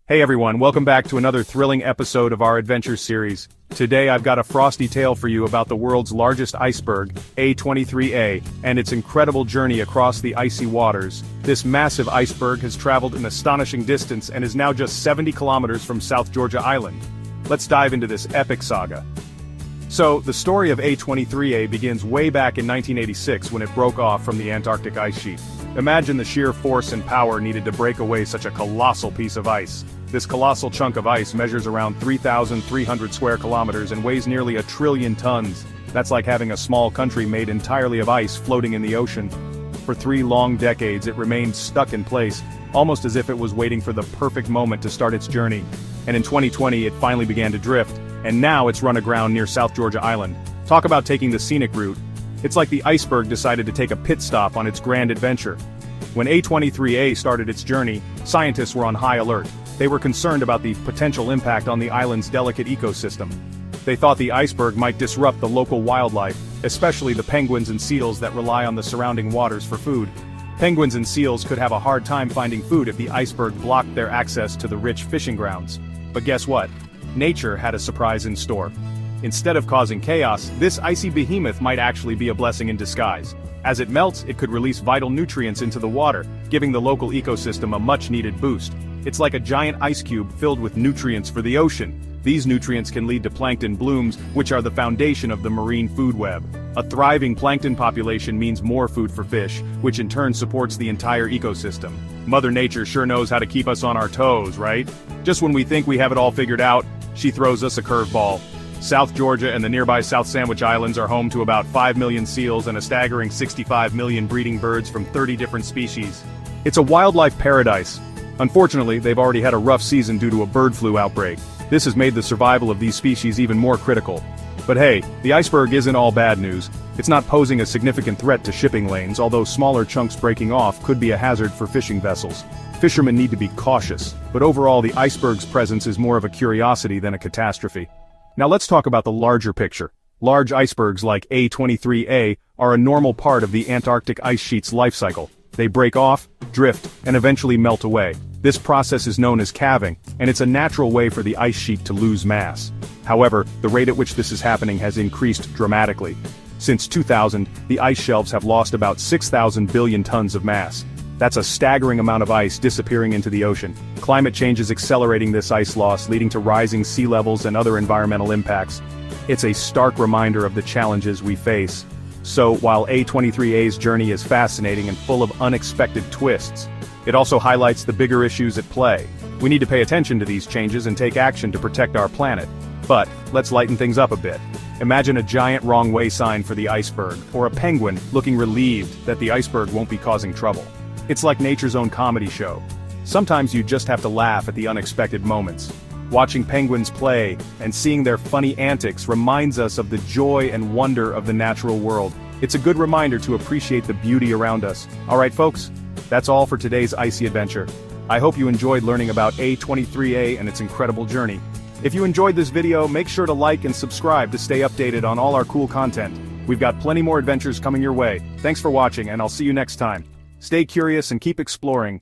Hey everyone, welcome back to another thrilling episode of our adventure series. Today I've got a frosty tale for you about the world's largest iceberg, A23A, and its incredible journey across the icy waters. This massive iceberg has traveled an astonishing distance and is now just 70 kilometers from South Georgia Island. Let's dive into this epic saga. So, the story of A23A begins way back in 1986 when it broke off from the Antarctic ice sheet. Imagine the sheer force and power needed to break away such a colossal piece of ice. This colossal chunk of ice measures around 3,300 square kilometers and weighs nearly 1 trillion tons. That's like having a small country made entirely of ice floating in the ocean. For 3 long decades it remained stuck in place, almost as if it was waiting for the perfect moment to start its journey. And in 2020 it finally began to drift, and now it's run aground near South Georgia Island. Talk about taking the scenic route. It's like the iceberg decided to take a pit stop on its grand adventure. When A23A started its journey, scientists were on high alert. They were concerned about the potential impact on the island's delicate ecosystem. They thought the iceberg might disrupt the local wildlife, especially the penguins and seals that rely on the surrounding waters for food. Penguins and seals could have a hard time finding food if the iceberg blocked their access to the rich fishing grounds. But guess what? Nature had a surprise in store. Instead of causing chaos, this icy behemoth might actually be a blessing in disguise. As it melts, it could release vital nutrients into the water, giving the local ecosystem a much-needed boost. It's like a giant ice cube filled with nutrients for the ocean. These nutrients can lead to plankton blooms, which are the foundation of the marine food web. A thriving plankton population means more food for fish, which in turn supports the entire ecosystem. Mother Nature sure knows how to keep us on our toes, right? Just when we think we have it all figured out, she throws us a curveball. South Georgia and the nearby South Sandwich Islands are home to about 5 million seals and a staggering 65 million breeding birds from 30 different species. It's a wildlife paradise. Unfortunately, they've already had a rough season due to a bird flu outbreak. This has made the survival of these species even more critical. But hey, the iceberg isn't all bad news. It's not posing a significant threat to shipping lanes, although smaller chunks breaking off could be a hazard for fishing vessels. Fishermen need to be cautious, but overall the iceberg's presence is more of a curiosity than a catastrophe. Now let's talk about the larger picture. Large icebergs like A23A are a normal part of the Antarctic ice sheet's life cycle. They break off, drift, and eventually melt away. This process is known as calving, and it's a natural way for the ice sheet to lose mass. However, the rate at which this is happening has increased dramatically. Since 2000, the ice shelves have lost about 6,000 billion tons of mass. That's a staggering amount of ice disappearing into the ocean. Climate change is accelerating this ice loss, leading to rising sea levels and other environmental impacts. It's a stark reminder of the challenges we face. So, while A23A's journey is fascinating and full of unexpected twists, it also highlights the bigger issues at play. We need to pay attention to these changes and take action to protect our planet. But, let's lighten things up a bit. Imagine a giant wrong way sign for the iceberg, or a penguin looking relieved that the iceberg won't be causing trouble. It's like nature's own comedy show. Sometimes you just have to laugh at the unexpected moments. Watching penguins play and seeing their funny antics reminds us of the joy and wonder of the natural world. It's a good reminder to appreciate the beauty around us. Alright folks, that's all for today's icy adventure. I hope you enjoyed learning about A23A and its incredible journey. If you enjoyed this video, make sure to like and subscribe to stay updated on all our cool content. We've got plenty more adventures coming your way. Thanks for watching, and I'll see you next time. Stay curious and keep exploring.